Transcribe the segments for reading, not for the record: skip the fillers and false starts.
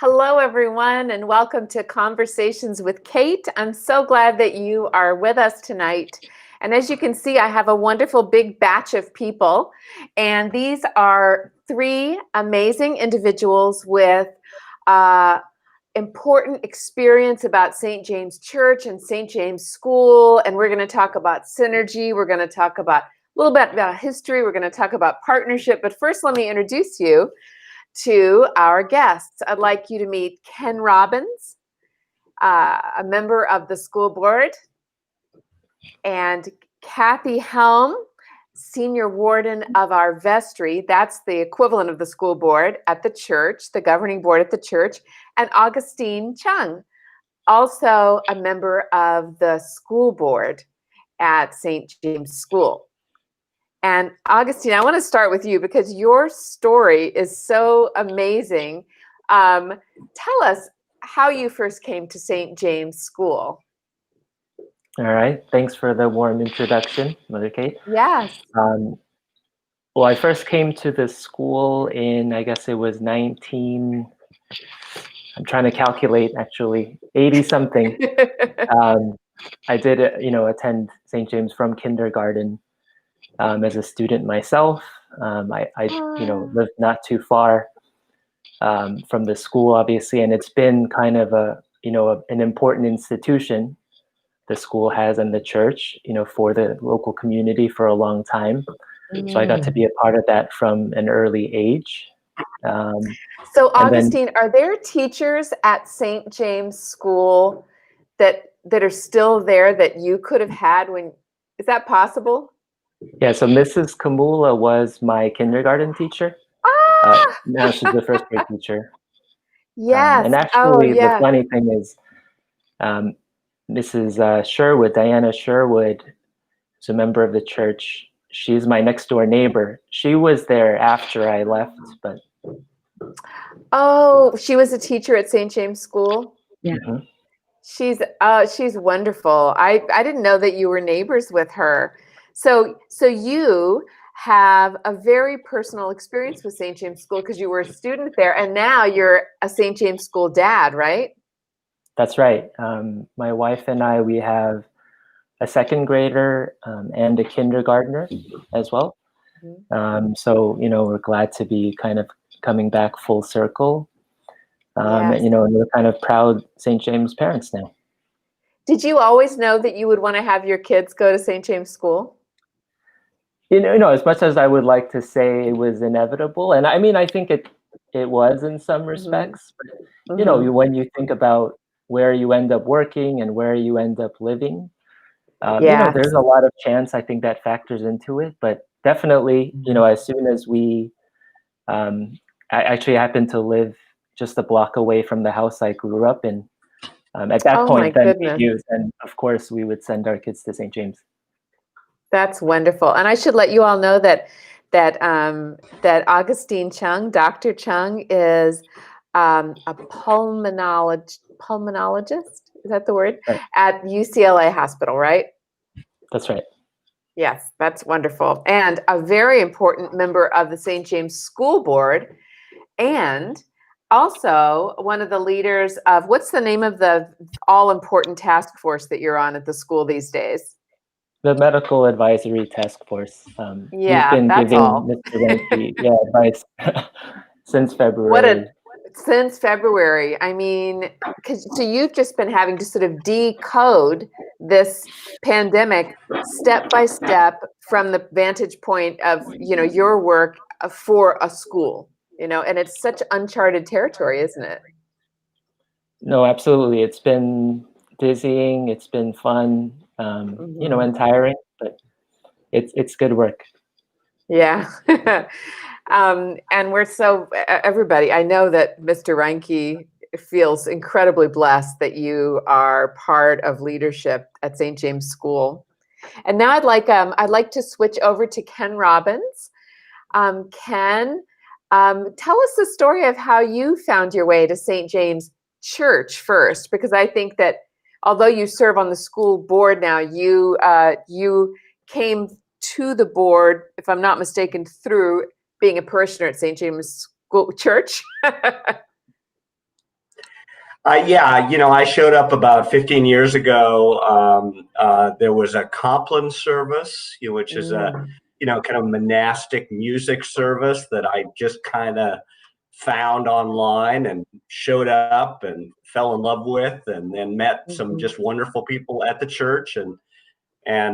Hello, everyone, and welcome to Conversations with Kate. I'm so glad that you are with us tonight. And as you can see, I have a wonderful big batch of people. And these are three amazing individuals with important experience about St. James Church and St. James School. And we're going to talk about synergy. We're going to talk about a little bit about history. We're going to talk about partnership. But first, let me introduce you to our guests. I'd like you to meet Ken Robbins, a member of the school board, and Cathy Helm, senior warden of our vestry. That's the equivalent of the school board at the church, the governing board at the church, and Augustine Chung, also a member of the school board at St. James School. And Augustine, I want to start with you because your story is so amazing. Tell us how you first came to St. James School. All right. Thanks for the warm introduction, Mother Kate. Yes. Well, I first came to the school in, I guess it was I'm trying to calculate actually, 80 something. I did, attend St. James from kindergarten. As a student myself. I lived not too far from the school, obviously, and it's been kind of an important institution the school has and the church, for the local community for a long time. So I got to be a part of that from an early age. So Augustine, are there teachers at St. James School that are still there that you could have had is that possible? Yeah, so Mrs. Kamula was my kindergarten teacher. Now she's the first grade teacher. Yes. And actually, the funny thing is, Mrs. Sherwood, Diana Sherwood, is a member of the church. She's my next door neighbor. She was there after I left, but. Oh, she was a teacher at St. James School? Yeah. Mm-hmm. She's wonderful. I didn't know that you were neighbors with her. So you have a very personal experience with St. James School because you were a student there, and now you're a St. James School dad, right? That's right. My wife and I, we have a second grader and a kindergartner as well. Mm-hmm. So, we're glad to be kind of coming back full circle. Yes. And we're kind of proud St. James parents now. Did you always know that you would want to have your kids go to St. James School? As much as I would like to say it was inevitable, and I mean, I think it was in some respects, but when you think about where you end up working and where you end up living, there's a lot of chance. I think that factors into it, but definitely, as soon as we, I actually happened to live just a block away from the house I grew up in. At that point, then and of course, we would send our kids to St. James. That's wonderful, and I should let you all know that Augustine Chung, Dr. Chung, is a pulmonologist. Is that the word? Right. At UCLA Hospital, right? That's right. Yes, that's wonderful, and a very important member of the St. James School Board, and also one of the leaders of what's the name of the all-important task force that you're on at the school these days? The Medical Advisory Task Force. Yeah, we've been that's giving all. Mr. Renke advice since February. Since February. I mean, so you've just been having to sort of decode this pandemic step by step from the vantage point of, your work for a school, and it's such uncharted territory, isn't it? No, absolutely. It's been dizzying. It's been fun, and tiring, but it's good work. Yeah. And we're everybody, I know that Mr. Renke feels incredibly blessed that you are part of leadership at St. James School. And now I'd like to switch over to Ken Robbins. Ken, tell us the story of how you found your way to St. James Church first, because I think that although you serve on the school board now, you came to the board, if I'm not mistaken, through being a parishioner at St. James School Church. Yeah, I showed up about 15 years ago. There was a Compline service, which is a, Mm. kind of monastic music service that I just kind of found online and showed up and fell in love with, and then met some Mhm. just wonderful people at the church, and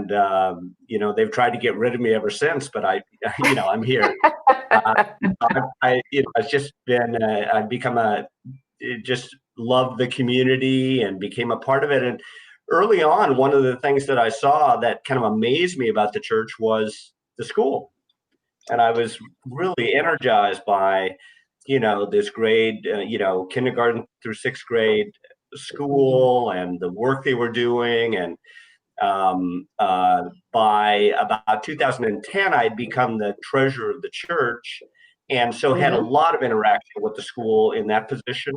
they've tried to get rid of me ever since, but I'm here. It's just been I've become just loved the community and became a part of it. And early on, one of the things that I saw that kind of amazed me about the church was the school. And I was really energized by, this grade, kindergarten through sixth grade school and the work they were doing. And by about 2010, I had become the treasurer of the church. And so had a Mhm. lot of interaction with the school in that position.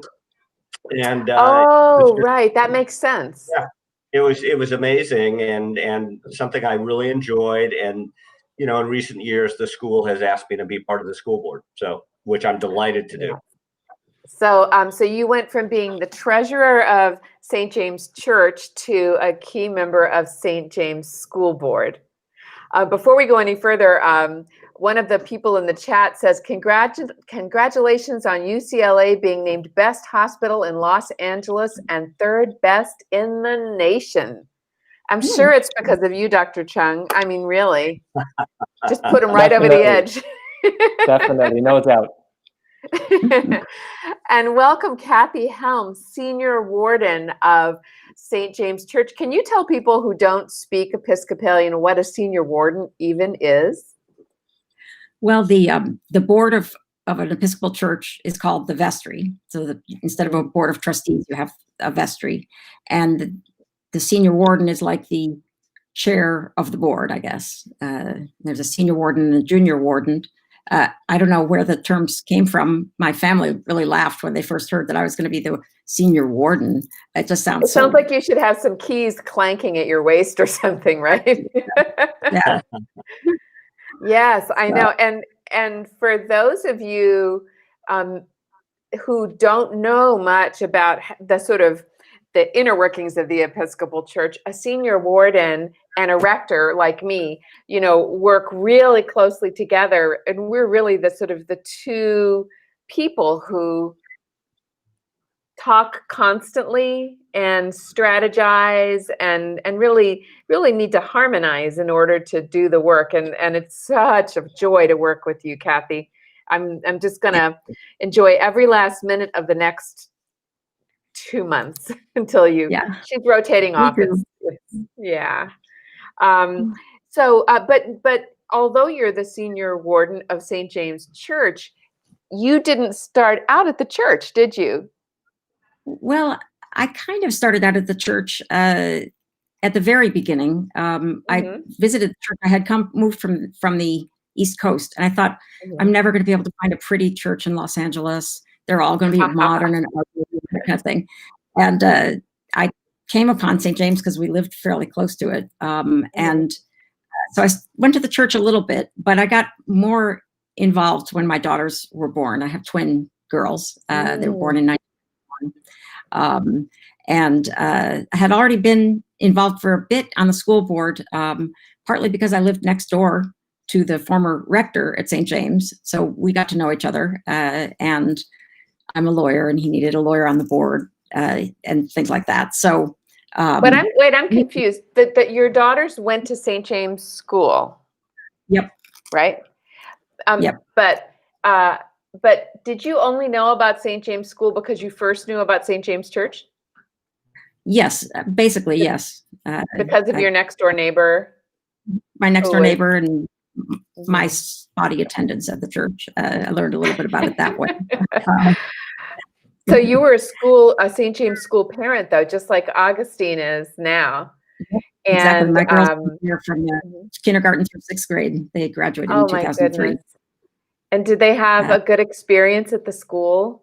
And it was Oh, just, right. That makes sense. yeah, it was amazing, and something I really enjoyed. And in recent years, the school has asked me to be part of the school board, so which I'm delighted to do. Yeah. So you went from being the treasurer of St. James Church to a key member of St. James School Board. Before we go any further, one of the people in the chat says, congratulations on UCLA being named best hospital in Los Angeles and third best in the nation. I'm sure it's because of you, Dr. Chung. I mean, really, just put him right over the edge. Definitely, no doubt. And welcome Cathy Helm, Senior Warden of St. James Church. Can you tell people who don't speak Episcopalian what a Senior Warden even is? Well, the board of an Episcopal church is called the vestry. So instead of a board of trustees, you have a vestry. And the senior warden is like the chair of the board, I guess. There's a senior warden and a junior warden. I don't know where the terms came from. My family really laughed when they first heard that I was going to be the senior warden. It just sounds It sounds like you should have some keys clanking at your waist or something, right? Yeah. Yes, I know. And for those of you who don't know much about the inner workings of the Episcopal Church, a senior warden and a rector like me, work really closely together, and we're really the two people who talk constantly and strategize and really need to harmonize in order to do the work, and it's such a joy to work with you, Cathy. I'm just gonna enjoy every last minute of the next 2 months until she's rotating off. It's yeah. But although you're the senior warden of St. James Church, you didn't start out at the church, did you? Well, I kind of started out at the church at the very beginning. I visited the church. I had moved from the East Coast, and I thought, I'm never going to be able to find a pretty church in Los Angeles. They're all going to be modern and ugly and that kind of thing. And I came upon St. James because we lived fairly close to it. And so I went to the church a little bit, but I got more involved when my daughters were born. I have twin girls. They were born in 1991. And I had already been involved for a bit on the school board, partly because I lived next door to the former rector at St. James. So we got to know each other, and I'm a lawyer and he needed a lawyer on the board, and things like that. So, but I'm confused that your daughters went to St. James School. Yep. Right. Yep. But did you only know about St. James School because you first knew about St. James Church? Yes, basically, yes. Because of your next door neighbor? My next door neighbor and my spotty attendance at the church. I learned a little bit about it that way. So you were a St. James School parent, though, just like Augustine is now. Exactly. And my girls were here from kindergarten through sixth grade. They graduated in 2003. And did they have a good experience at the school?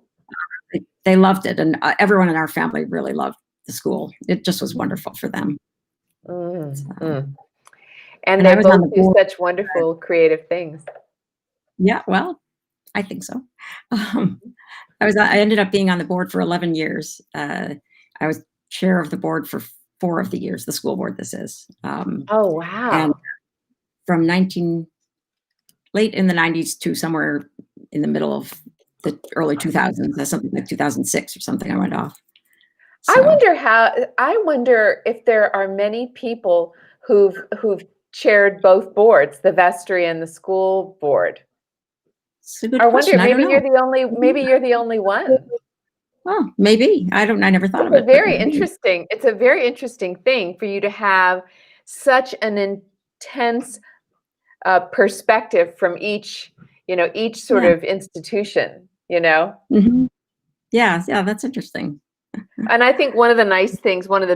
They loved it, and everyone in our family really loved the school. It just was wonderful for them. And they both do such wonderful creative things. Yeah, well, I think so. I ended up being on the board for 11 years. I was chair of the board for 4 of the years, the school board this is. Oh, wow. And from late in the 90s to somewhere in the middle of the early 2000s, something like 2006 or something, I went off. So. I wonder if there are many people who've chaired both boards, the vestry and the school board. It's a good I wonder, question. maybe you're the only one. Oh, maybe. I never thought of it. It's a very interesting thing for you to have such an intense perspective from each sort of institution, Mm-hmm. Yeah, that's interesting. And I think one of the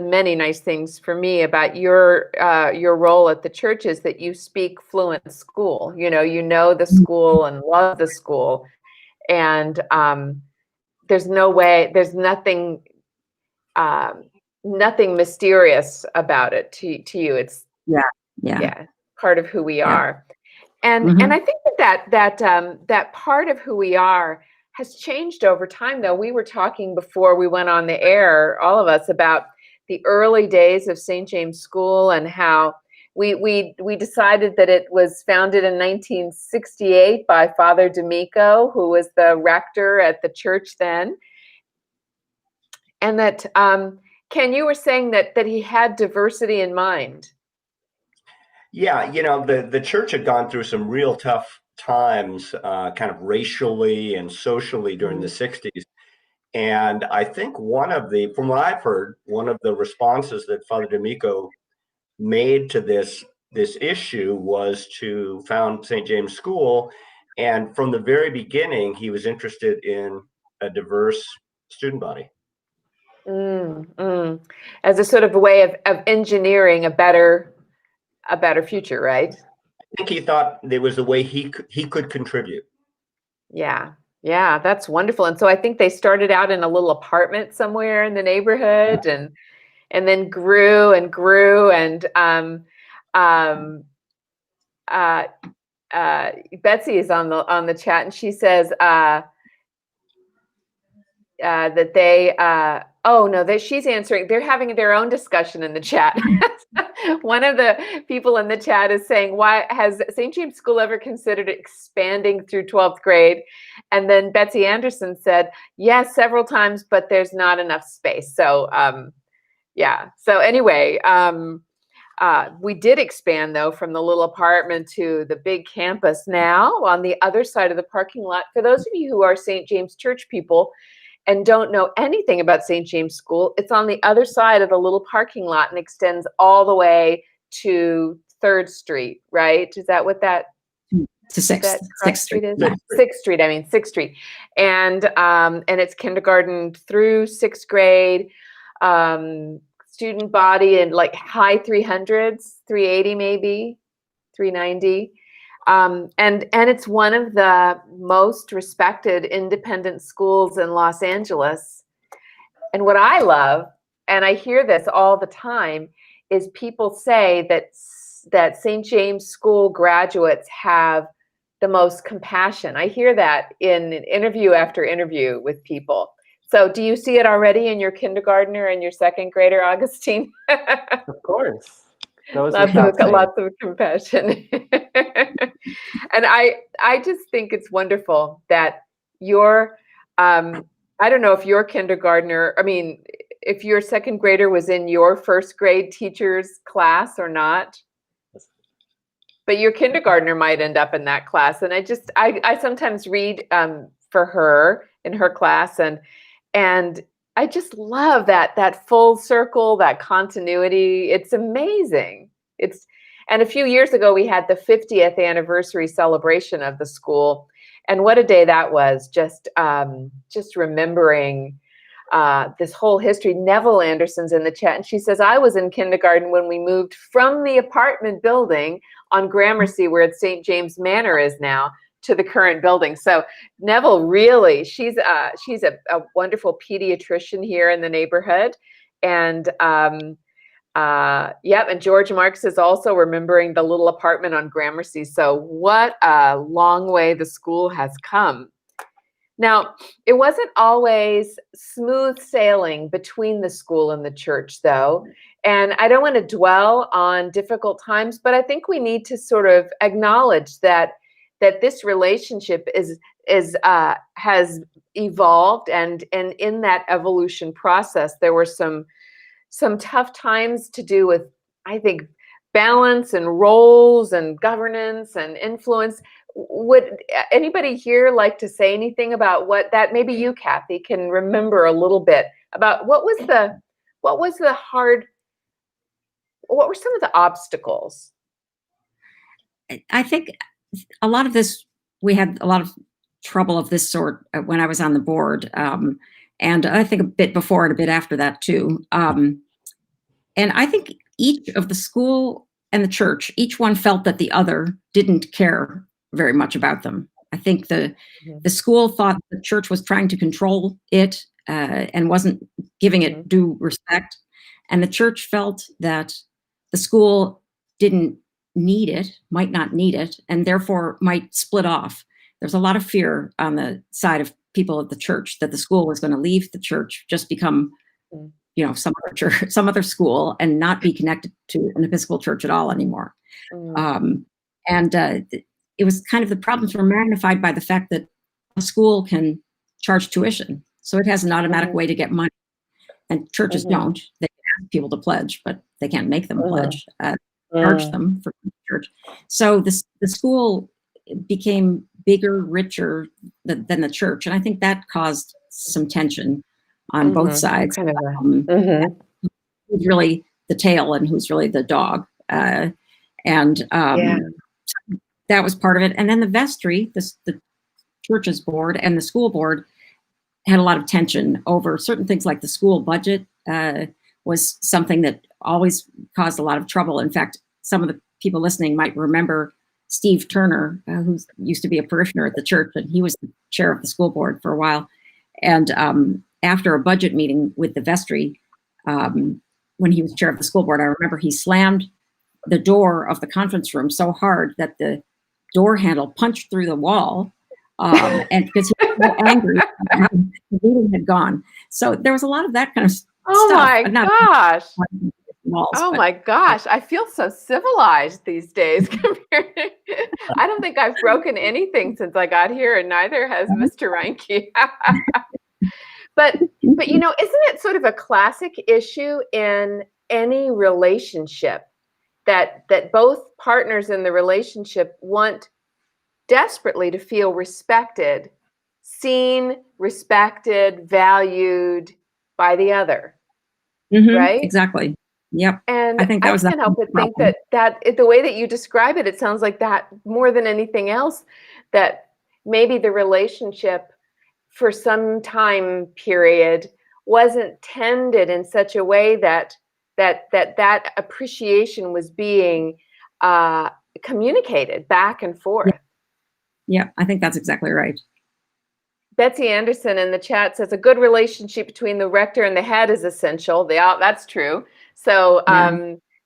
many nice things for me about your role at the church is that you speak fluent school. You know the school and love the school, and there's nothing mysterious about it to you. It's part of who we are, and I think that part of who we are has changed over time, though. We were talking before we went on the air, all of us, about the early days of St. James School and how we decided that it was founded in 1968 by Father D'Amico, who was the rector at the church then. And that, Ken, you were saying that he had diversity in mind. Yeah, the church had gone through some real tough times, kind of racially and socially during the 60s. And I think from what I've heard, one of the responses that Father D'Amico made to this issue was to found St. James School. And from the very beginning, he was interested in a diverse student body. As a sort of a way of engineering a better future, right? I think he thought there was a way he could contribute. Yeah, that's wonderful. And so I think they started out in a little apartment somewhere in the neighborhood, and then grew and grew. And Betsy is on the chat, and she says that they. She's answering. They're having their own discussion in the chat. One of the people in the chat is saying, why has St. James School ever considered expanding through 12th grade? And then Betsy Anderson said, yes, several times, but there's not enough space. So, So anyway, we did expand, though, from the little apartment to the big campus now on the other side of the parking lot. For those of you who are St. James Church people and don't know anything about St. James School, it's on the other side of the little parking lot and extends all the way to 3rd Street, right? Is that what that? To 6th Street is? 6th Street, 6th Street. And it's kindergarten through 6th grade, student body in like high 300s, 380 maybe, 390. And it's one of the most respected independent schools in Los Angeles. And what I love, and I hear this all the time, is people say that St. James School graduates have the most compassion. I hear that in interview after interview with people. So do you see it already in your kindergartner and your 2nd grader, Augustine? Of course. Lots of compassion. And I just think it's wonderful that your, I don't know if your kindergartner, if your 2nd grader was in your 1st grade teacher's class or not, but your kindergartner might end up in that class. And I sometimes read for her in her class, and I just love that full circle, that continuity. It's amazing. And a few years ago, we had the 50th anniversary celebration of the school. And what a day that was, just remembering this whole history. Neville Anderson's in the chat, and she says, I was in kindergarten when we moved from the apartment building on Gramercy, where St. James Manor is now, to the current building. So Neville, really, she's a wonderful pediatrician here in the neighborhood. And and George Marks is also remembering the little apartment on Gramercy. So what a long way the school has come. Now, it wasn't always smooth sailing between the school and the church, though. And I don't want to dwell on difficult times, but I think we need to sort of acknowledge that this relationship has evolved, and in that evolution process, there were some tough times to do with, I think, balance and roles and governance and influence. Would anybody here like to say anything about what that, maybe you, Cathy, can remember a little bit about what were some of the obstacles? I think a lot of this, we had a lot of trouble of this sort when I was on the board. And I think a bit before and a bit after that too. And I think each of the school and the church, each one felt that the other didn't care very much about them. I think the school thought the church was trying to control it and wasn't giving it due respect. And the church felt that the school didn't need it, might not need it, and therefore might split off. There's a lot of fear on the side of people at the church that the school was going to leave the church, just become some other church, some other school, and not be connected to an Episcopal church at all anymore. It was kind of, the problems were magnified by the fact that a school can charge tuition. So it has an automatic way to get money. And churches don't. They can ask people to pledge, but they can't make them pledge, charge them for church. So the school became bigger, richer than the church. And I think that caused some tension on both sides. Kind of who's really the tail and who's really the dog. That was part of it. And then the vestry, the church's board and the school board had a lot of tension over certain things, like the school budget was something that always caused a lot of trouble. In fact, some of the people listening might remember Steve Turner, who used to be a parishioner at the church, and he was the chair of the school board for a while. And after a budget meeting with the vestry, when he was chair of the school board, I remember he slammed the door of the conference room so hard that the door handle punched through the wall, and because he was so angry the meeting had gone. So there was a lot of that kind of stuff. Oh my gosh. Walls, oh my gosh. I feel so civilized these days. I don't think I've broken anything since I got here, and neither has Mr. Reinke. But isn't it sort of a classic issue in any relationship that both partners in the relationship want desperately to feel respected, seen, respected, valued by the other, right? Exactly. Yep. And I think that was can't help but think that the way that you describe it, it sounds like that more than anything else, that maybe the relationship for some time period wasn't tended in such a way that appreciation was being communicated back and forth. Yeah, I think that's exactly right. Betsy Anderson in the chat says a good relationship between the rector and the head is essential. That's true. So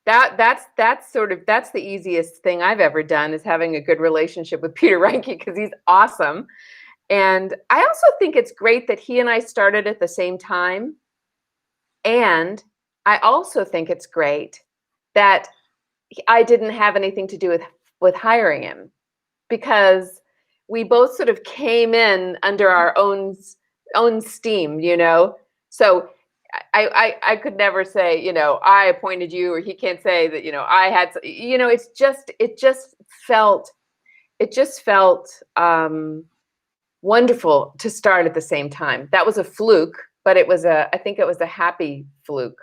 that's the easiest thing I've ever done, is having a good relationship with Peter Reinke, because he's awesome. And I also think it's great that he and I started at the same time. And I also think it's great that I didn't have anything to do with hiring him, because we both sort of came in under our own steam, So I could never say, I appointed you, or he can't say that, I had, it just felt wonderful to start at the same time. That was a fluke, but I think it was a happy fluke.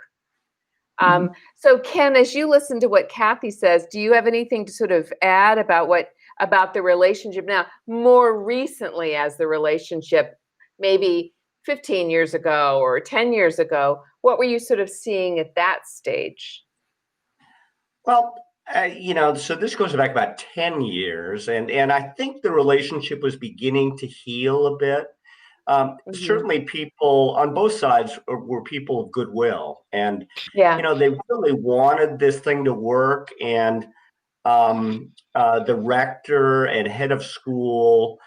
So Ken, as you listen to what Cathy says, do you have anything to sort of add about the relationship now, more recently, as the relationship maybe 15 years ago or 10 years ago? What were you sort of seeing at that stage? Well, so this goes back about 10 years, and I think the relationship was beginning to heal a bit. Certainly people on both sides were people of goodwill, and they really wanted this thing to work. And the rector and head of school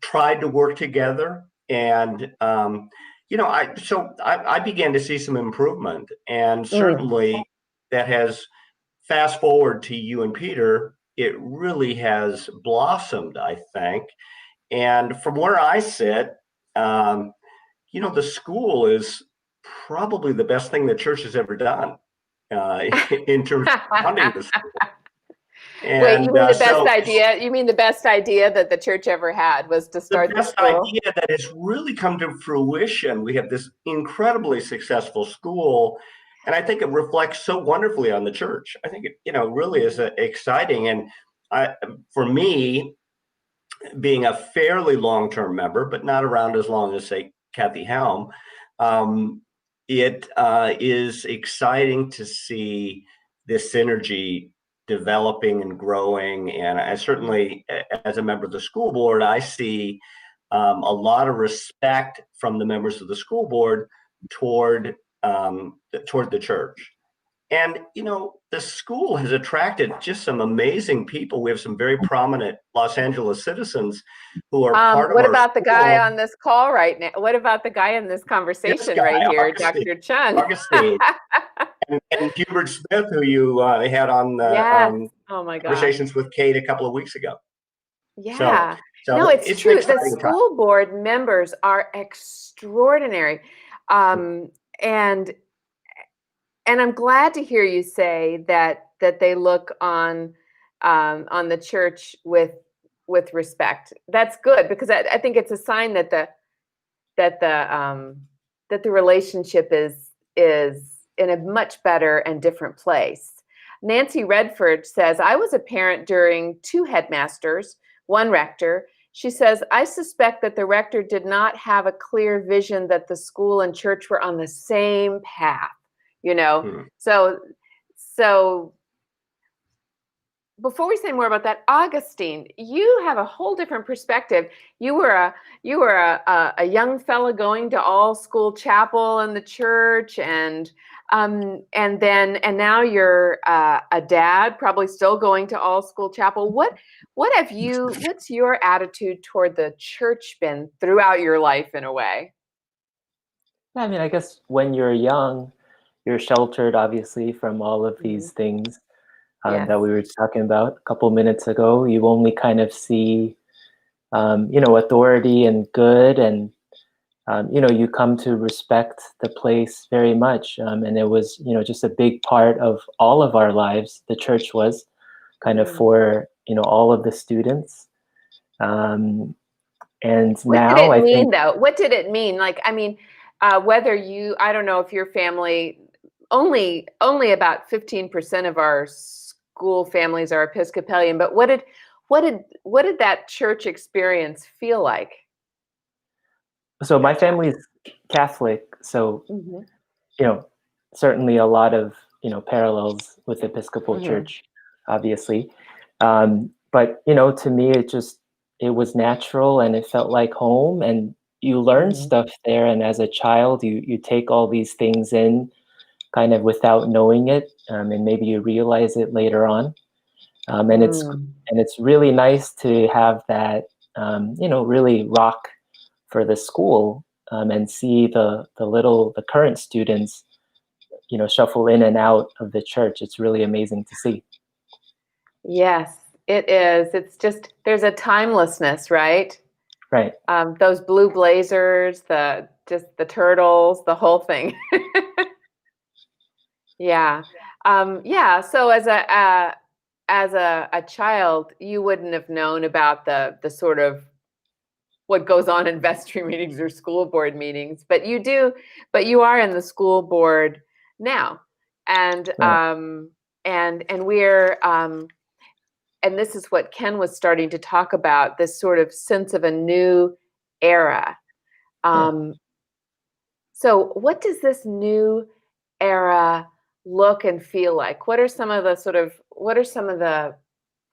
tried to work together. And, I began to see some improvement. And certainly that has, fast forward to you and Peter, it really has blossomed, I think. And from where I sit, the school is probably the best thing the church has ever done in terms of funding the school. Wait, you mean the best idea? You mean the best idea that the church ever had was to start the school? The best idea that has really come to fruition. We have this incredibly successful school, and I think it reflects so wonderfully on the church. I think it, really is exciting. And for me, being a fairly long-term member, but not around as long as, say, Cathy Helm, it is exciting to see this synergy developing and growing. And I certainly, as a member of the school board, I see a lot of respect from the members of the school board toward the church. And, the school has attracted just some amazing people. We have some very prominent Los Angeles citizens who are part of What our about the school. guy on this call right now? What about the guy in this conversation right here, Augustine, Dr. Chung? Augustine. and Hubert Smith, who you had on oh my Conversations with Kate a couple of weeks ago. Yeah. So no, it's true. The time. school board members are extraordinary. And I'm glad to hear you say that they look on the church with respect. That's good, because I think it's a sign that the relationship is in a much better and different place. Nancy Redford says, I was a parent during 2 headmasters, 1 rector. She says, I suspect that the rector did not have a clear vision that the school and church were on the same path. So before we say more about that, Augustine, you have a whole different perspective. You were a young fella going to all school chapel in the church, and now you're a dad, probably still going to all school chapel. What's your attitude toward the church been throughout your life, in a way? I mean, I guess when you're young, you're sheltered, obviously, from all of these things that we were talking about a couple minutes ago. You only kind of see, authority and good, and, you come to respect the place very much. And it was, just a big part of all of our lives. The church was kind of for, all of the students. And now I think, though? What did it mean? Like, I mean, whether I don't know if your family, only about 15% of our school families are Episcopalian, but what did that church experience feel like? So my family's Catholic, so certainly a lot of parallels with the Episcopal Church, obviously. But to me, it was natural, and it felt like home, and you learn stuff there. And as a child, you take all these things in, kind of without knowing it, and maybe you realize it later on. And it's really nice to have that, really rock for the school, and see the current students, shuffle in and out of the church. It's really amazing to see. Yes, it is. It's just, there's a timelessness, right? Right. Those blue blazers, the turtles, the whole thing. Yeah. So as a child, you wouldn't have known about the sort of what goes on in vestry meetings or school board meetings, but you do. But you are in the school board now, and we're and this is what Ken was starting to talk about, this sort of sense of a new era. So what does this new era look and feel like? What are some of the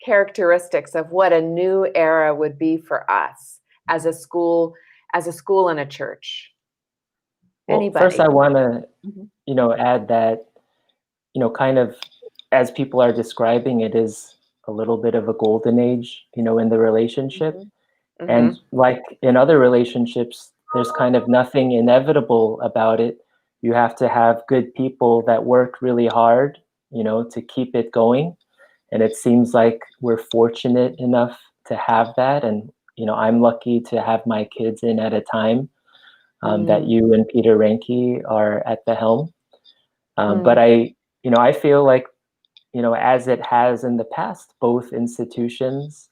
characteristics of what a new era would be for us as a school and a church? Well, Anybody? first I want to, add that, kind of as people are describing, it is a little bit of a golden age, in the relationship. And like in other relationships, there's kind of nothing inevitable about it. You have to have good people that work really hard, to keep it going. And it seems like we're fortunate enough to have that. And, I'm lucky to have my kids in at a time that you and Peter Reinke are at the helm. But I feel like, as it has in the past, both institutions,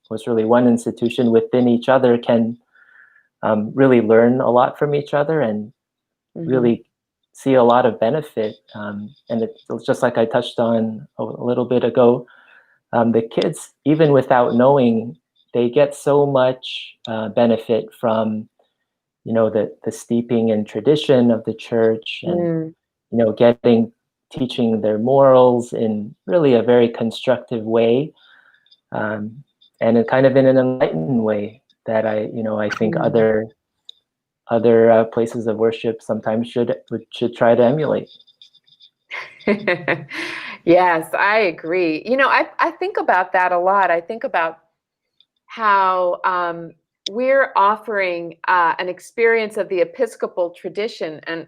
was really one institution within each other, can really learn a lot from each other and really see a lot of benefit. And it's just like I touched on a little bit ago, the kids, even without knowing, they get so much benefit from, the steeping in tradition of the church, and, teaching their morals in really a very constructive way, and kind of in an enlightened way that I think other places of worship sometimes should try to emulate. Yes, I agree. I think about that a lot. I think about how we're offering an experience of the Episcopal tradition, and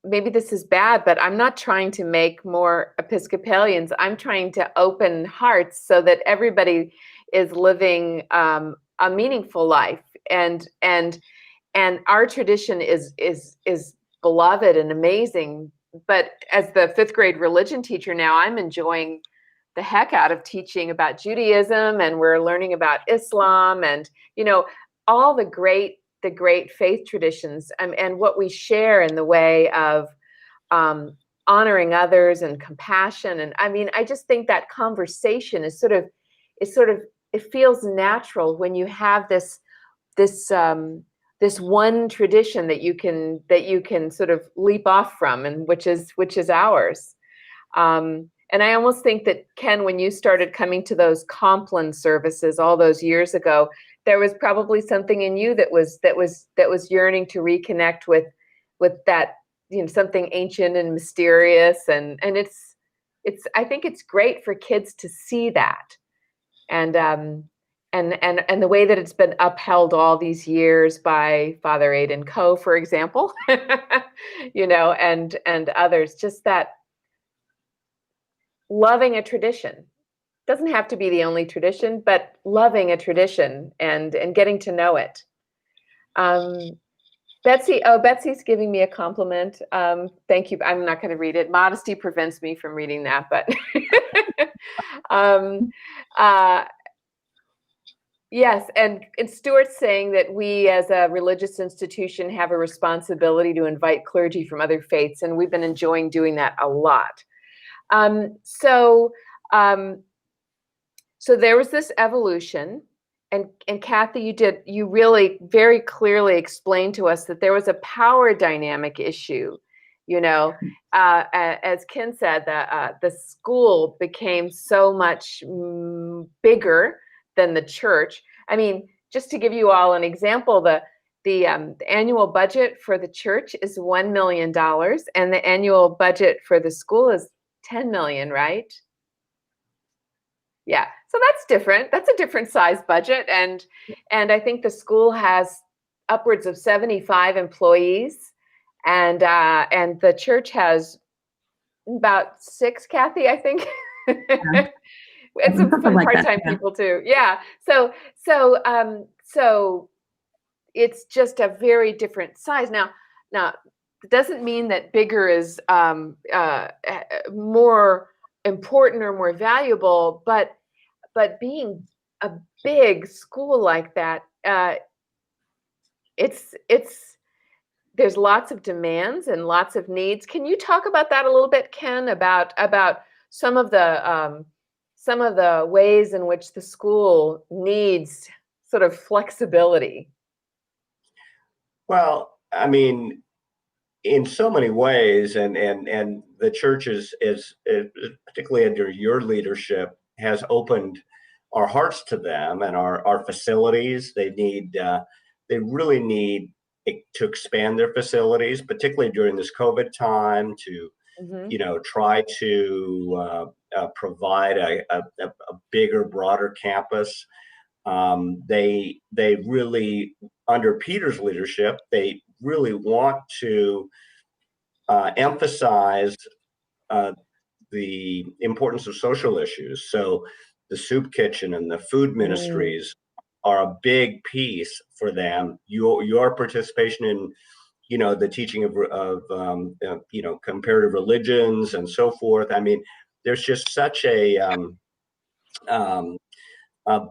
maybe this is bad, but I'm not trying to make more Episcopalians. I'm trying to open hearts so that everybody is living a meaningful life, and our tradition is beloved and amazing. But as the 5th grade religion teacher now, I'm enjoying the heck out of teaching about Judaism, and we're learning about Islam, and all the great faith traditions, and what we share in the way of honoring others and compassion. And I just think that conversation is sort of it feels natural when you have this one tradition that you can sort of leap off from, and which is ours. And I almost think that, Ken, when you started coming to those Compline services all those years ago, there was probably something in you that was yearning to reconnect with that, something ancient and mysterious, and it's I think it's great for kids to see that, and the way that it's been upheld all these years by Father Aidan Coe, for example, and others, just that loving a tradition. Doesn't have to be the only tradition, but loving a tradition and getting to know it. Betsy's giving me a compliment. Thank you. I'm not going to read it. Modesty prevents me from reading that, but yes, and Stuart's saying that we as a religious institution have a responsibility to invite clergy from other faiths, and we've been enjoying doing that a lot. So there was this evolution, and Cathy, you really very clearly explained to us that there was a power dynamic issue. As Ken said, the school became so much bigger than the church. Just to give you all an example, the annual budget for the church is $1 million, and the annual budget for the school is $10 million, right? Yeah, so that's different. That's a different size budget, and I think the school has upwards of 75 employees, and the church has about 6, Cathy, I think. Yeah. And some Like part-time people too. Yeah. So it's just a very different size. Now it doesn't mean that bigger is more important or more valuable, but being a big school like that, there's lots of demands and lots of needs. Can you talk about that a little bit, Ken, about some of the ways in which the school needs sort of flexibility? Well, in so many ways, and the church is particularly under your leadership, has opened our hearts to them and our facilities. They really need to expand their facilities, particularly during this COVID time, to try to provide a bigger, broader campus. They really, under Peter's leadership, they really want to emphasize the importance of social issues. So the soup kitchen and the food ministries are a big piece for them. Your participation in, the teaching of comparative religions and so forth. I mean, there's just such a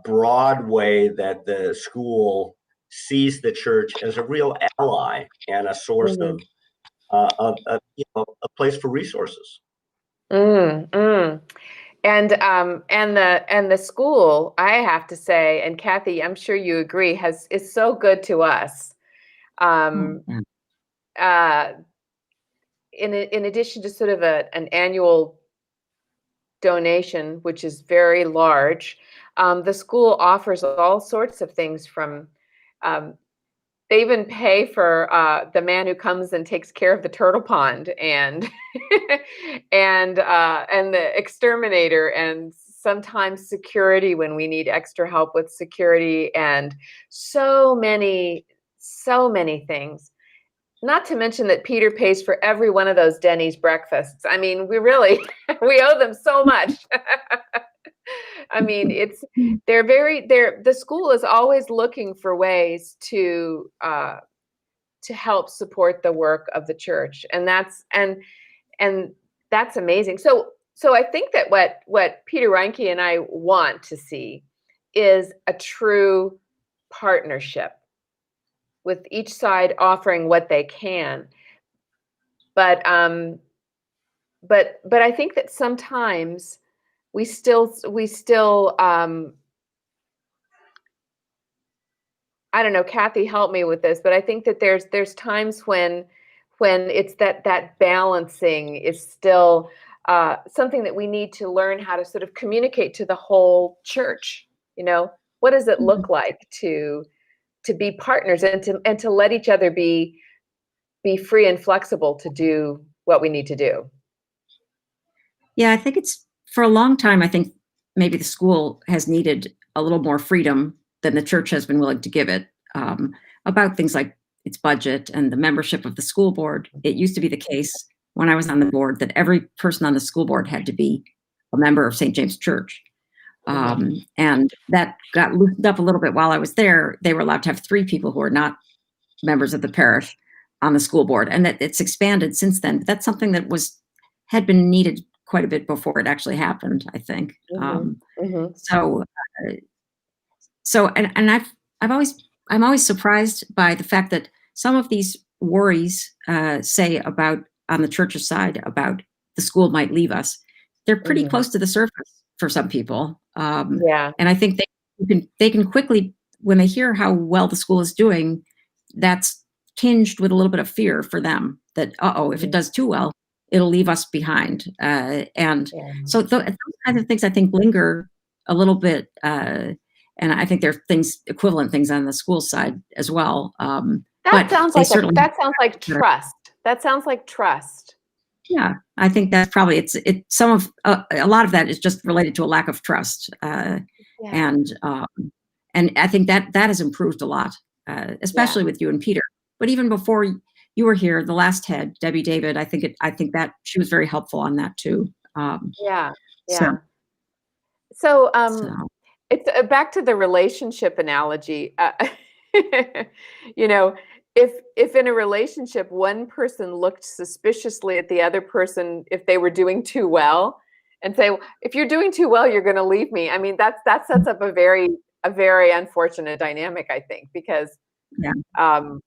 broad way that the school sees the church as a real ally and a source of a place for resources. And the school, I have to say, and Cathy, I'm sure you agree, is so good to us. In addition to sort of an annual donation, which is very large, the school offers all sorts of things from. They even pay for the man who comes and takes care of the turtle pond, and and the exterminator, and sometimes security when we need extra help with security, and so many things. Not to mention that Peter pays for every one of those Denny's breakfasts. I mean, we owe them so much. I mean, the school is always looking for ways to help support the work of the church. And that's amazing. So I think that what Peter Reinke and I want to see is a true partnership, with each side offering what they can. But I think that sometimes we still I don't know, Cathy, help me with this, but I think that there's times when it's that balancing is still something that we need to learn how to sort of communicate to the whole church. What does it look like to be partners and to let each other be free and flexible to do what we need to do? Yeah, I think for a long time, I think maybe the school has needed a little more freedom than the church has been willing to give it, about things like its budget and the membership of the school board. It used to be the case when I was on the board that every person on the school board had to be a member of St. James Church. And that got loosened up a little bit while I was there. They were allowed to have 3 people who are not members of the parish on the school board, and that it's expanded since then. But that's something that had been needed quite a bit before it actually happened, I think. I'm always surprised by the fact that some of these worries say about on the church's side about the school might leave us. They're pretty close to the surface for some people. And I think they can quickly, when they hear how well the school is doing, that's tinged with a little bit of fear for them that, if it does too well, it'll leave us behind. So those kinds of things I think linger a little bit. And I think there are equivalent things on the school side as well. That sounds like trust. That sounds like trust. Yeah, I think that's probably a lot of that is just related to a lack of trust, and I think that has improved a lot, especially with you and Peter. But even before you were here, the last head, Debbie David, I think that she was very helpful on that too. So it's back to the relationship analogy. If in a relationship one person looked suspiciously at the other person if they were doing too well, and say, if you're doing too well, you're going to leave me. I mean, that sets up a very unfortunate dynamic, I think, because the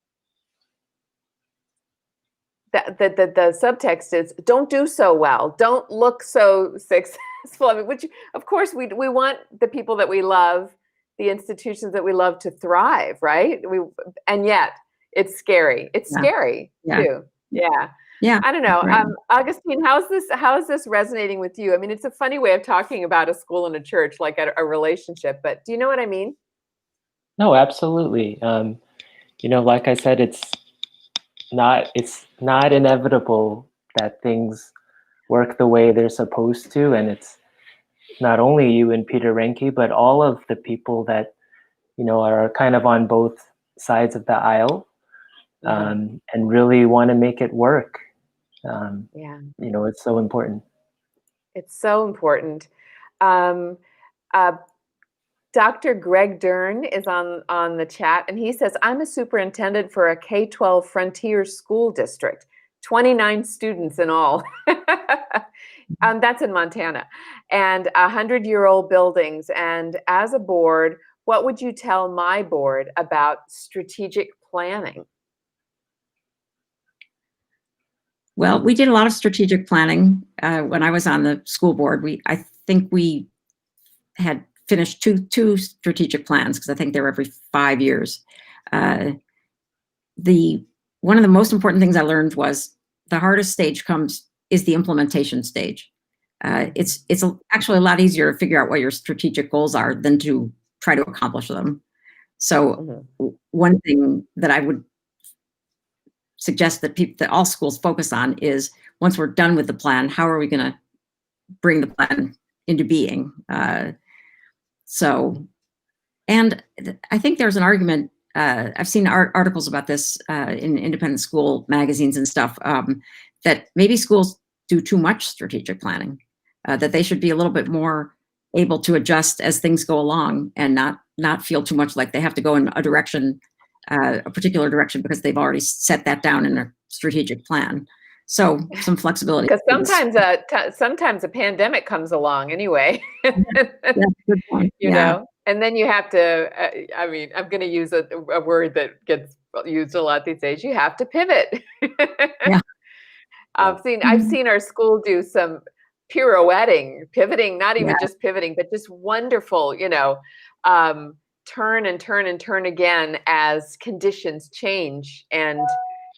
subtext is don't do so well, don't look so successful. I mean, which of course we want the people that we love, the institutions that we love to thrive, right? And yet it's scary. It's scary too. Yeah. I don't know. Right. Augustine, how is this resonating with you? I mean, it's a funny way of talking about a school and a church, like a relationship, but do you know what I mean? No, absolutely. Like I said, it's not inevitable that things work the way they're supposed to. And it's not only you and Peter Reinke, but all of the people that are kind of on both sides of the aisle, and really want to make it work. It's so important. It's so important. Dr. Greg Dern is on the chat, and he says, I'm a superintendent for a K-12 frontier school district, 29 students in all. That's in Montana, and 100-year-old buildings. And as a board, what would you tell my board about strategic planning? Well, we did a lot of strategic planning when I was on the school board. I think we had finished two strategic plans, because I think they're every 5 years. One of the most important things I learned was the hardest stage is the implementation stage. It's actually a lot easier to figure out what your strategic goals are than to try to accomplish them. So one thing that I would suggest that all schools focus on is, once we're done with the plan, how are we going to bring the plan into being? And I think there's an argument, I've seen articles about this in independent school magazines and stuff, that maybe schools do too much strategic planning, that they should be a little bit more able to adjust as things go along, and not feel too much like they have to go in a particular direction, because they've already set that down in a strategic plan. So some flexibility. Because sometimes a pandemic comes along anyway. Good point. You know, and then you have to, I'm going to use a word that gets used a lot these days. You have to pivot. I've seen our school do some pivoting, not even just pivoting, but just wonderful, turn and turn and turn again as conditions change. And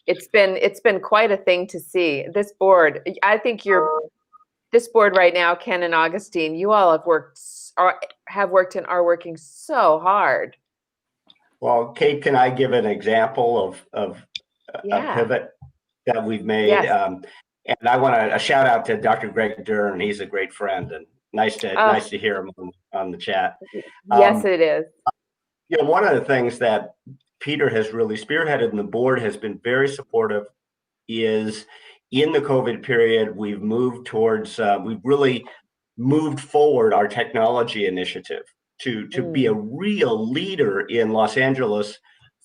it's been quite a thing to see. This board, I think this board right now, Ken and Augustine, you all have worked and are working so hard. Well, Kate, can I give an example of a pivot that we've made? Yes. And I want a shout out to Dr. Greg Dern. He's a great friend, and nice to hear him on the chat. Yes, it is. One of the things that Peter has really spearheaded, and the board has been very supportive, is in the COVID period, we've moved towards, we've really moved forward our technology initiative to be a real leader in Los Angeles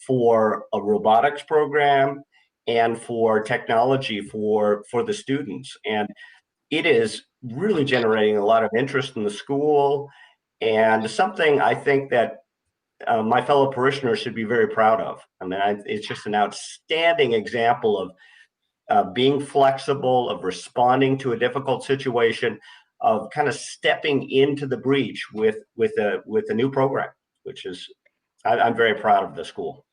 for a robotics program and for technology for the students. And it is really generating a lot of interest in the school, and something I think that my fellow parishioners should be very proud of. It's just an outstanding example of being flexible, of responding to a difficult situation, of kind of stepping into the breach with a new program, which is, I'm very proud of the school.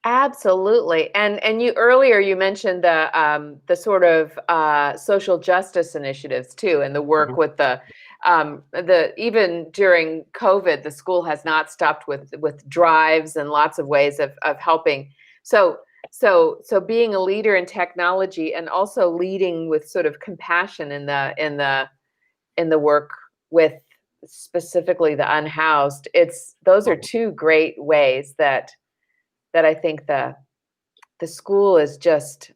Absolutely. And you earlier you mentioned the sort of social justice initiatives too, and the work with the even during COVID, the school has not stopped with drives and lots of ways of helping. So being a leader in technology, and also leading with sort of compassion in the work with specifically the unhoused. Those are two great ways that I think the school is just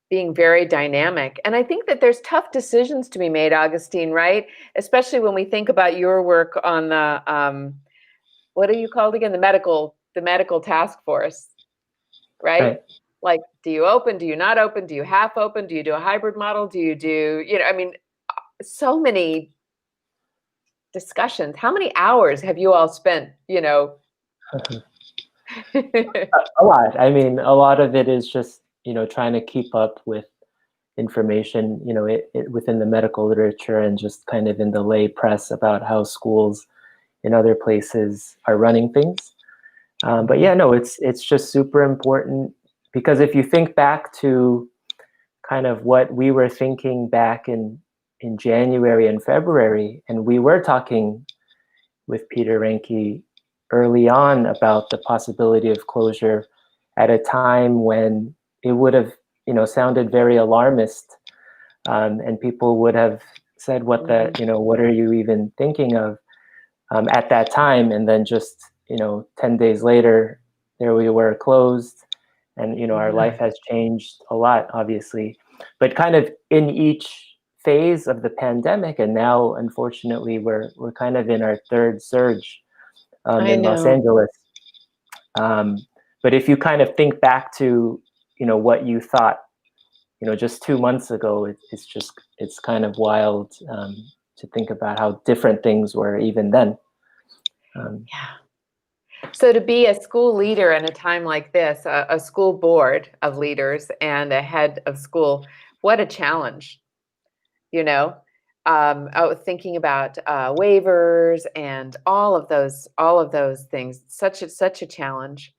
being very dynamic. And I think that there's tough decisions to be made, Augustine, right? Especially when we think about your work on the, what are you called again? The medical task force, right? Like, do you open, do you not open? Do you half open? Do you do a hybrid model? Do you do, so many discussions. How many hours have you all spent, A lot. A lot of it is just, trying to keep up with information, within the medical literature, and just kind of in the lay press about how schools in other places are running things. But yeah, no, it's just super important, because if you think back to kind of what we were thinking back in January and February, and we were talking with Peter Reinke early on about the possibility of closure at a time when it would have, sounded very alarmist, and people would have said, what are you even thinking of at that time? And then just, 10 days later, there we were closed, and our life has changed a lot, obviously. But kind of in each phase of the pandemic, and now unfortunately we're kind of in our third surge in Los Angeles. But if you kind of think back to what you thought just 2 months ago, it's kind of wild to think about how different things were even then. So to be a school leader in a time like this, a school board of leaders and a head of school, what a challenge, thinking about waivers and all of those things. Such a challenge.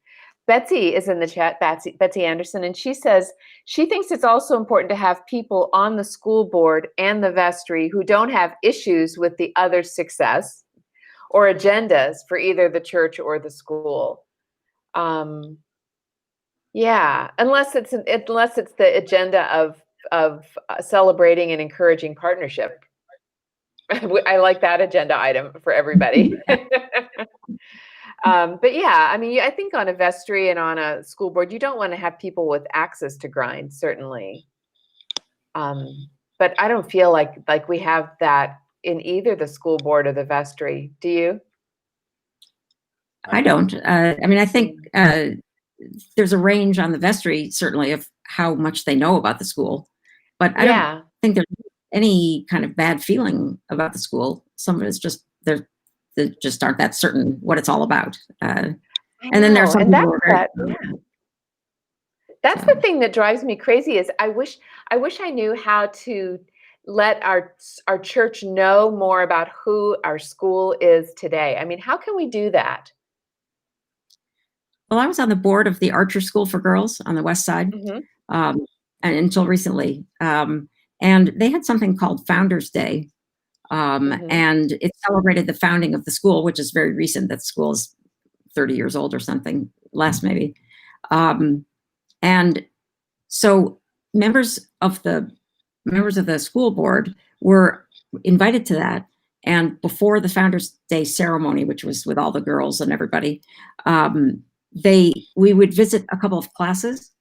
Betsy is in the chat, Betsy Anderson, and she says she thinks it's also important to have people on the school board and the vestry who don't have issues with the other's success or agendas for either the church or the school. Unless it's the agenda of celebrating and encouraging partnership. I like that agenda item for everybody. But yeah, I mean, I think on a vestry and on a school board, you don't want to have people with axes to grind, certainly. But I don't feel like we have that in either the school board or the vestry. Do you? I don't. I mean, I think there's a range on the vestry, certainly, of how much they know about the school. But I don't think there's any kind of bad feeling about the school. Some of it's just they just aren't that certain what it's all about. And then there's some people who are That's the thing that drives me crazy is I wish I knew how to let our church know more about who our school is today. I mean, how can we do that? Well, I was on the board of the Archer School for Girls on the West Side and until recently. And they had something called Founders Day. And it celebrated the founding of the school, which is very recent. That school is 30 years old or something, less maybe. And so members of the school board were invited to that. And before the Founders Day ceremony, which was with all the girls and everybody, we would visit a couple of classes.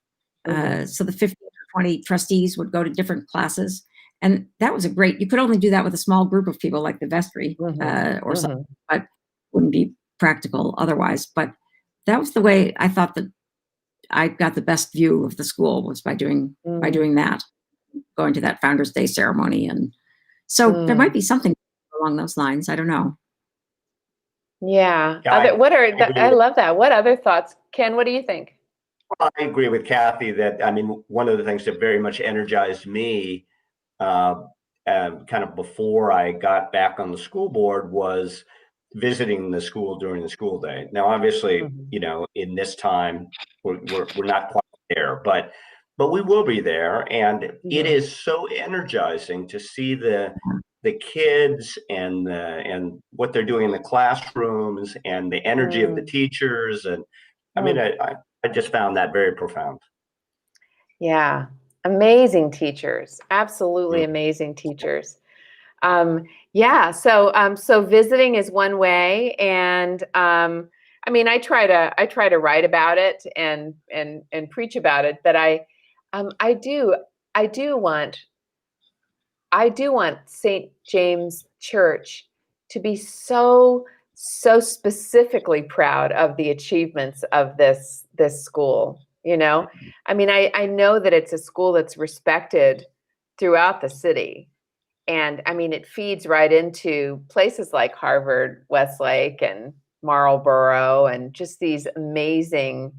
So the 15 or 20 trustees would go to different classes. And that was you could only do that with a small group of people like the vestry or something, but wouldn't be practical otherwise. But that was the way I thought that I got the best view of the school was by doing that, going to that Founders Day ceremony. And so there might be something along those lines. I don't know. Yeah. I love that. What other thoughts? Ken, what do you think? Well, I agree with Cathy that, I mean, one of the things that very much energized me kind of before I got back on the school board was visiting the school during the school day. Now, obviously, in this time, we're not quite there, but we will be there. And it is so energizing to see the kids and what they're doing in the classrooms and the energy of the teachers. And I mean, I just found that very profound. Yeah. Amazing teachers. Absolutely amazing teachers. So visiting is one way. And I mean, I try to write about it and preach about it, but I do want St. James Church to be so specifically proud of the achievements of this school. I mean, I know that it's a school that's respected throughout the city. And I mean, it feeds right into places like Harvard, Westlake, and Marlboro, and just these amazing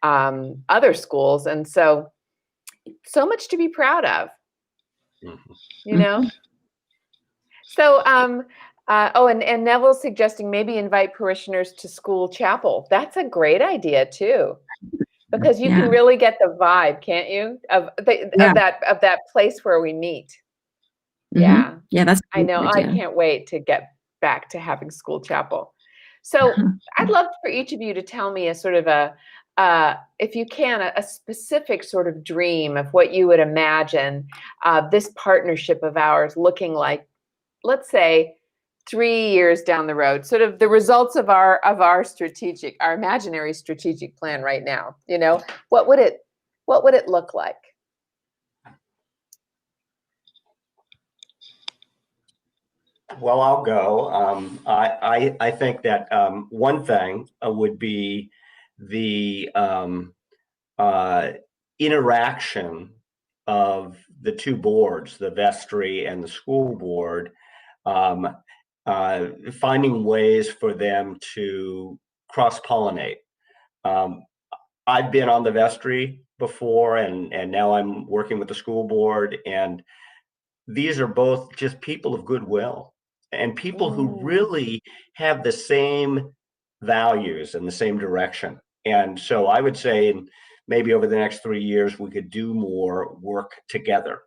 other schools. And so much to be proud of, So, and Neville's suggesting maybe invite parishioners to school chapel. That's a great idea too. Because you can really get the vibe, can't you? Of that place where we meet. Yeah. Yeah, that's I know. I can't wait to get back to having school chapel. So I'd love for each of you to tell me a sort of if you can, a specific sort of dream of what you would imagine this partnership of ours looking like, let's say 3 years down the road, sort of the results of our imaginary strategic plan right now, what would it look like? Well, I'll go. I think that one thing would be the interaction of the two boards, the vestry and the school board, finding ways for them to cross-pollinate. I've been on the vestry before, and now I'm working with the school board, and these are both just people of goodwill and people who really have the same values and the same direction. And so I would say maybe over the next 3 years, we could do more work together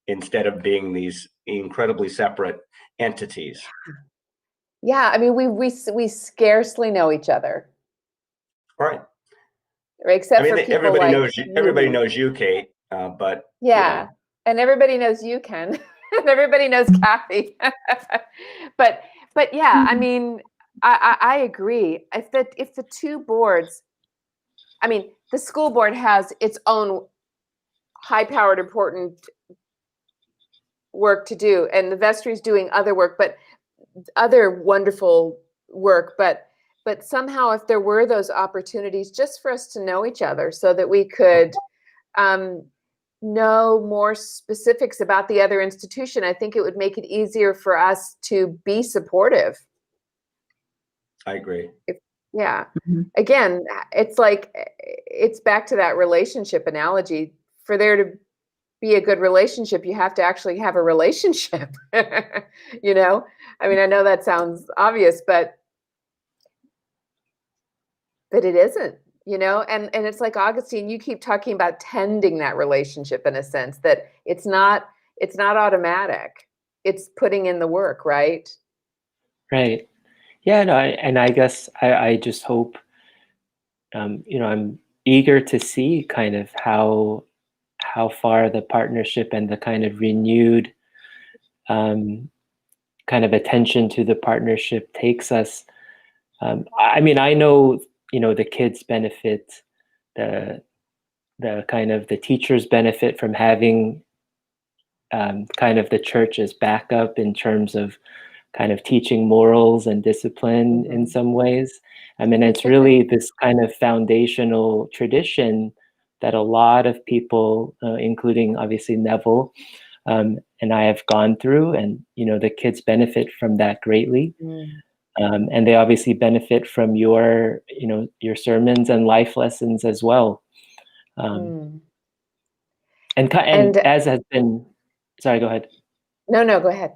instead of being these incredibly separate entities. Yeah, I mean, we scarcely know each other, Right. except for people everybody like knows you, everybody knows you, Kate, but yeah, and everybody knows you, Ken, and everybody knows Cathy. but yeah, I mean, I agree. If the two boards, I mean, the school board has its own high-powered, important work to do, and the vestry is doing other work, but other wonderful work. But somehow, if there were those opportunities just for us to know each other, so that we could know more specifics about the other institution, I think it would make it easier for us to be supportive. I agree. Yeah. Again, it's back to that relationship analogy. For there to be a good relationship, you have to actually have a relationship. I mean, I know that sounds obvious, but it isn't, and it's like Augustine, you keep talking about tending that relationship, in a sense that it's not automatic. It's putting in the work, right? Right. Yeah, no, and I guess I just hope, I'm eager to see kind of how far the partnership and the kind of renewed kind of attention to the partnership takes us. I mean, I know, the kids benefit, the kind of the teachers benefit from having kind of the church as backup in terms of kind of teaching morals and discipline in some ways. I mean, it's really this kind of foundational tradition that a lot of people, including obviously Neville, and I have gone through, and the kids benefit from that greatly. And they obviously benefit from your sermons and life lessons as well. And as has been, sorry, go ahead. No, go ahead.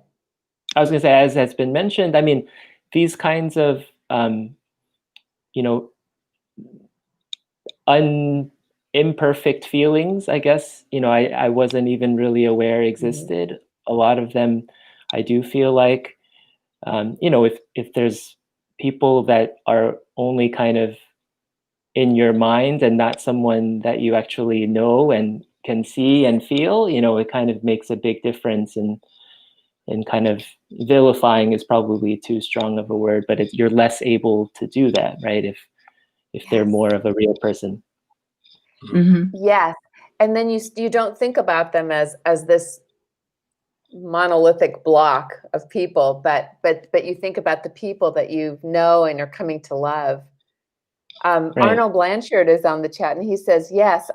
I was going to say, as has been mentioned, I mean, these kinds of, imperfect feelings, I guess, I wasn't even really aware existed. A lot of them, I do feel like, if there's people that are only kind of in your mind and not someone that you actually know and can see and feel, it kind of makes a big difference. And kind of vilifying is probably too strong of a word, but you're less able to do that, right? If they're more of a real person. Yes, and then you don't think about them as this monolithic block of people, but you think about the people that you know and are coming to love. Right. Arnold Blanchard is on the chat, and he says yes.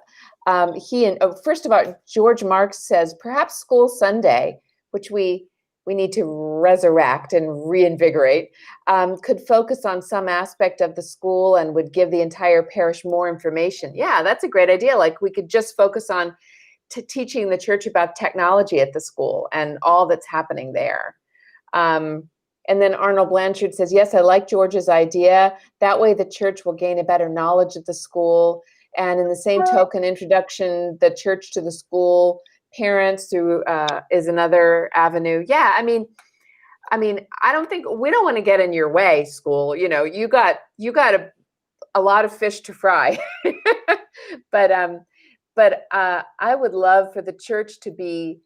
First of all, George Marks says perhaps School Sunday, which we need to resurrect and reinvigorate, could focus on some aspect of the school and would give the entire parish more information. Yeah, that's a great idea. Like we could just focus on teaching the church about technology at the school and all that's happening there. And then Arnold Blanchard says, yes, I like George's idea. That way the church will gain a better knowledge of the school. And in the same token, introduction, the church to the school, parents through is another avenue. Yeah, I mean, I don't think we don't want to get in your way, school. You got a lot of fish to fry. But I would love for the church to be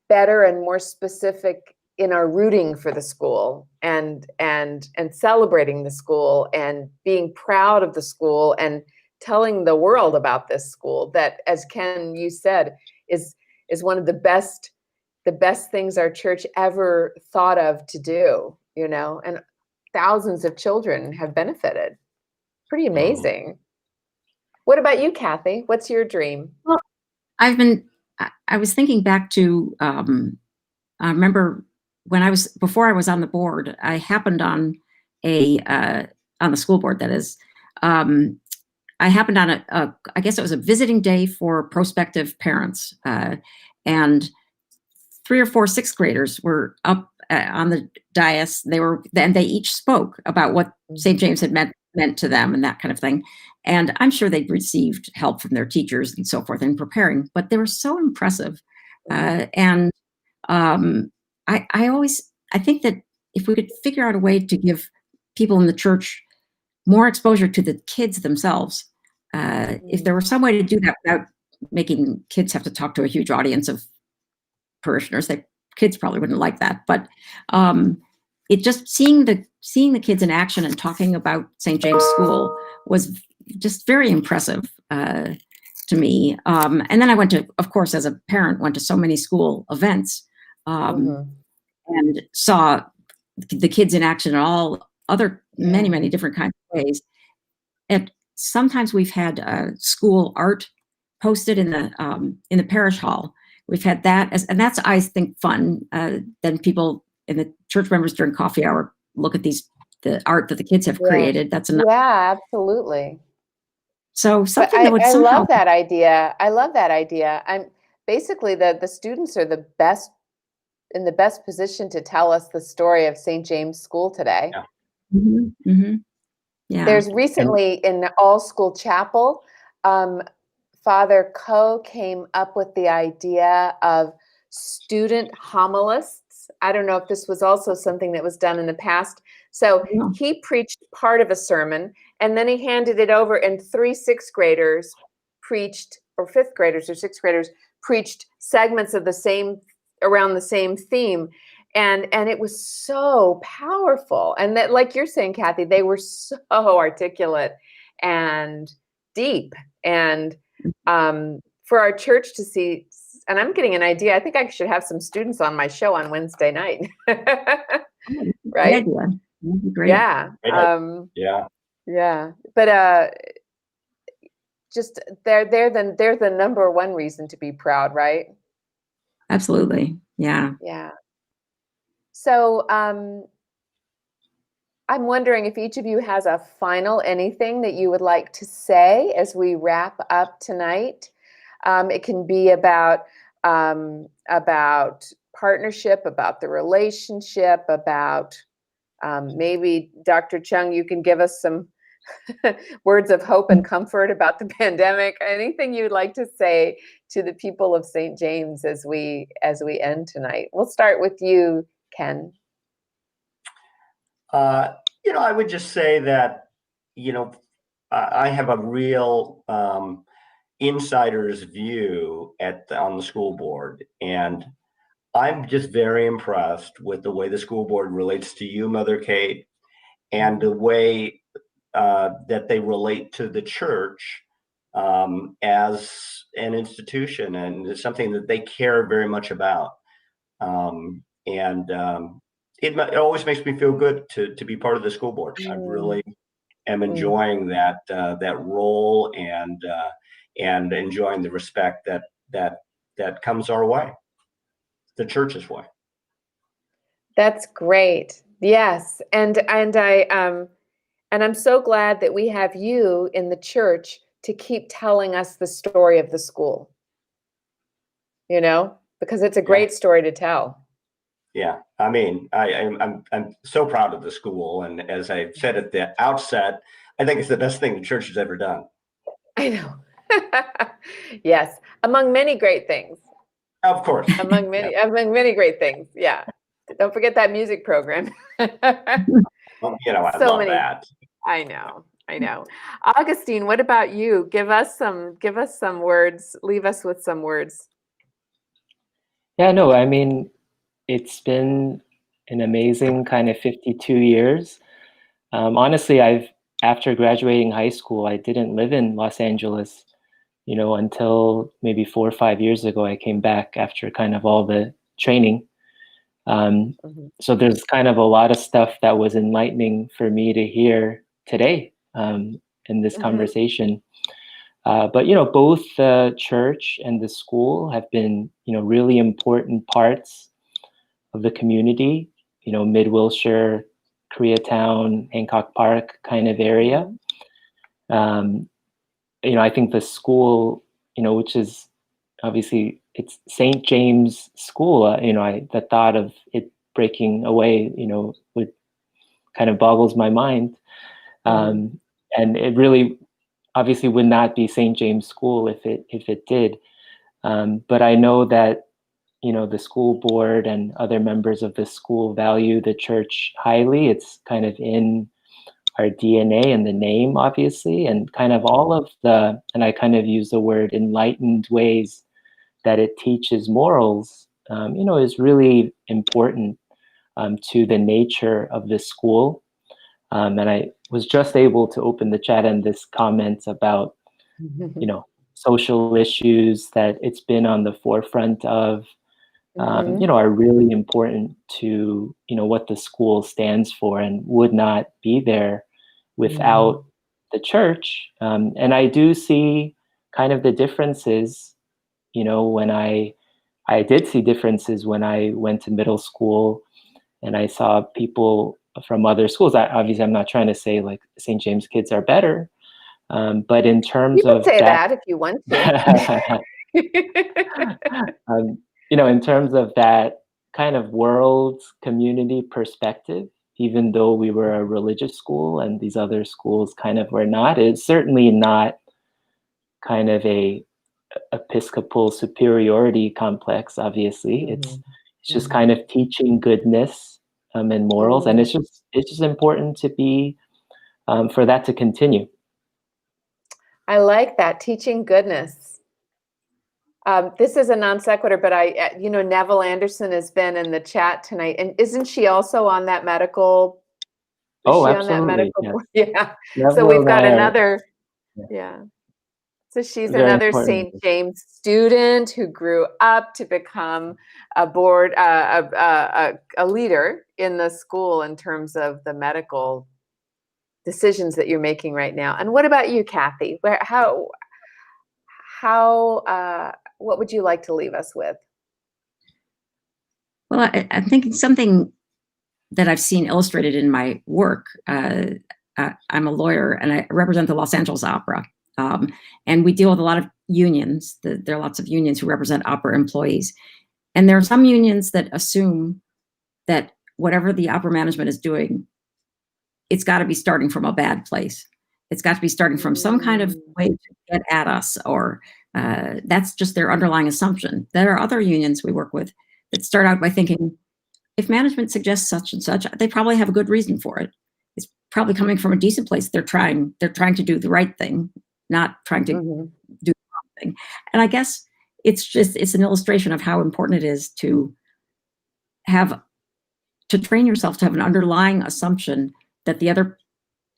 better and more specific in our rooting for the school and celebrating the school and being proud of the school and telling the world about this school that, as Ken, you said, is one of the best things our church ever thought of to do, you know, and thousands of children have benefited. Pretty amazing. What about you, Cathy? What's your dream? Well, I was thinking back to, I remember before I was on the board, I happened on on the school board, that is, I happened on I guess it was a visiting day for prospective parents, and 3 or 4 sixth graders were up on the dais. They each spoke about what St. James had meant to them and that kind of thing. And I'm sure they'd received help from their teachers and so forth in preparing, but they were so impressive. And I think that if we could figure out a way to give people in the church more exposure to the kids themselves, if there were some way to do that without making kids have to talk to a huge audience of parishioners, kids probably wouldn't like that. But it just seeing the kids in action and talking about St. James School was just very impressive to me. And then I went to, of course, as a parent, went to so many school events and saw the kids in action in all other many different kinds of ways. And sometimes we've had school art posted in the parish hall. We've had that, and that's, I think, fun. Then people in the church members during coffee hour look at the art that the kids have created. That's enough. Yeah, absolutely. So something that would I somehow. love that idea. I love that idea. I'm basically the students are in the best position to tell us the story of St. James School today. Yeah. Yeah. There's recently in the all school chapel, Father Coe came up with the idea of student homilists. I don't know if this was also something that was done in the past. So he preached part of a sermon, and then he handed it over, and 3 sixth graders preached, or 5th graders or 6th graders preached segments of around the same theme. And it was so powerful. And that, like you're saying, Cathy, they were so articulate and deep. And for our church to see, and I'm getting an idea, I think I should have some students on my show on Wednesday night. Right? Great. Yeah. Yeah. But just they're the number one reason to be proud, right? Absolutely. Yeah. Yeah. So I'm wondering if each of you has a final anything that you would like to say as we wrap up tonight. It can be about partnership, about the relationship, about maybe Dr. Chung, you can give us some words of hope and comfort about the pandemic. Anything you'd like to say to the people of St. James as we end tonight? We'll start with you, Ken. I would just say that, I have a real insider's view on the school board, and I'm just very impressed with the way the school board relates to you, Mother Kate, and the way that they relate to the church as an institution, and it's something that they care very much about. It always makes me feel good to be part of the school board. I really am enjoying that role and enjoying the respect that comes our way, the church's way. That's great. Yes, and I'm so glad that we have you in the church to keep telling us the story of the school. Because it's a great story to tell. Yeah, I mean, I'm so proud of the school, and as I said at the outset, I think it's the best thing the church has ever done. I know. Yes, among many great things. Of course. Among many great things. Yeah. Don't forget that music program. Well, I love that. I know. Augustine, what about you? Give us some words. Leave us with some words. Yeah, no, I mean, it's been an amazing kind of 52 years. Honestly, after graduating high school, I didn't live in Los Angeles, until maybe 4 or 5 years ago. I came back after kind of all the training. So there's kind of a lot of stuff that was enlightening for me to hear today in this conversation. But both the church and the school have been really important parts of the community. Mid-Wilshire, Koreatown, Hancock Park kind of area. I think the school, which is obviously it's St. James School. The thought of it breaking away, would kind of boggles my mind. And it really, obviously, would not be St. James School if it did. But I know that the school board and other members of the school value the church highly. It's kind of in our DNA and the name, obviously, and kind of all of and I kind of use the word enlightened ways that it teaches morals, is really important to the nature of this school. And I was just able to open the chat and this comment about, social issues that it's been on the forefront of, are really important to, what the school stands for and would not be there without the church. And I do see kind of the differences, when I did see differences when I went to middle school and I saw people from other schools. Obviously, I'm not trying to say like St. James kids are better, but in terms you can of say that if you want to. In terms of that kind of world community perspective, even though we were a religious school and these other schools kind of were not, it's certainly not kind of a Episcopal superiority complex. Obviously, it's just kind of teaching goodness and morals, and it's just important to be for that to continue. I like that, teaching goodness. This is a non sequitur, but Neville Anderson has been in the chat tonight, and isn't she also on that medical? Oh, she absolutely. On that medical Yes. board? Yeah. Neville So we've got and I another. Yeah. So she's very another important. St. James student who grew up to become a board, a leader in the school in terms of the medical decisions that you're making right now. And what about you, Cathy? What would you like to leave us with? Well, I'm thinking something that I've seen illustrated in my work. I'm a lawyer and I represent the Los Angeles Opera. And we deal with a lot of unions. There are lots of unions who represent opera employees. And there are some unions that assume that whatever the opera management is doing, it's got to be starting from a bad place. It's got to be starting from some kind of way to get at us, or that's just their underlying assumption. There are other unions we work with that start out by thinking, if management suggests such and such, they probably have a good reason for it. It's probably coming from a decent place. They're trying to do the right thing, not trying to do the wrong thing. And I guess it's an illustration of how important it is to train yourself to have an underlying assumption that the other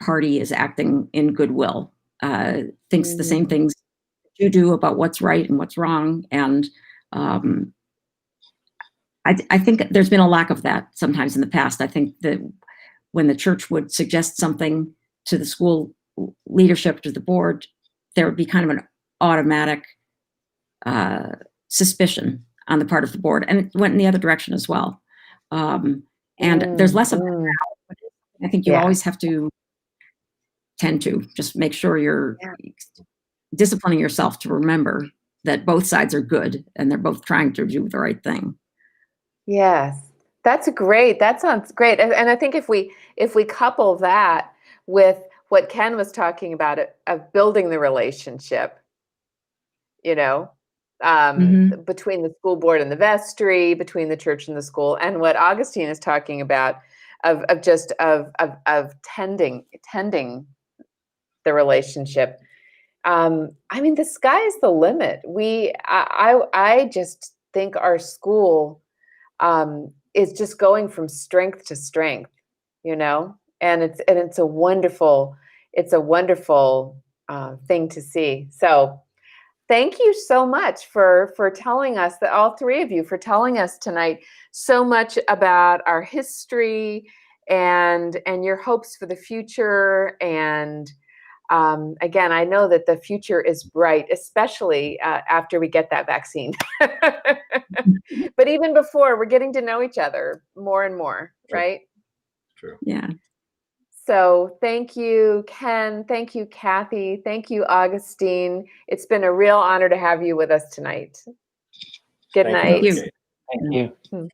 party is acting in goodwill, thinks the same things you do about what's right and what's wrong. And I think there's been a lack of that sometimes in the past. I think that when the church would suggest something to the school leadership, to the board, there would be kind of an automatic suspicion on the part of the board. And it went in the other direction as well. And there's less of that now. I think you always have to tend to just make sure you're disciplining yourself to remember that both sides are good and they're both trying to do the right thing. Yes, that's great. That sounds great. And I think if we couple that with what Ken was talking about, of building the relationship, between the school board and the vestry, between the church and the school, and what Augustine is talking about of tending the relationship. I mean, the sky is the limit. I just think our school is just going from strength to strength, you know, and it's a wonderful thing to see. So thank you so much for telling us, that all three of you, for telling us tonight so much about our history and your hopes for the future. And again, I know that the future is bright, especially after we get that vaccine. But even before, we're getting to know each other more and more, right? True. Yeah. So thank you, Ken. Thank you, Cathy. Thank you, Augustine. It's been a real honor to have you with us tonight. Good Thank night. you. Thank you. Thank you.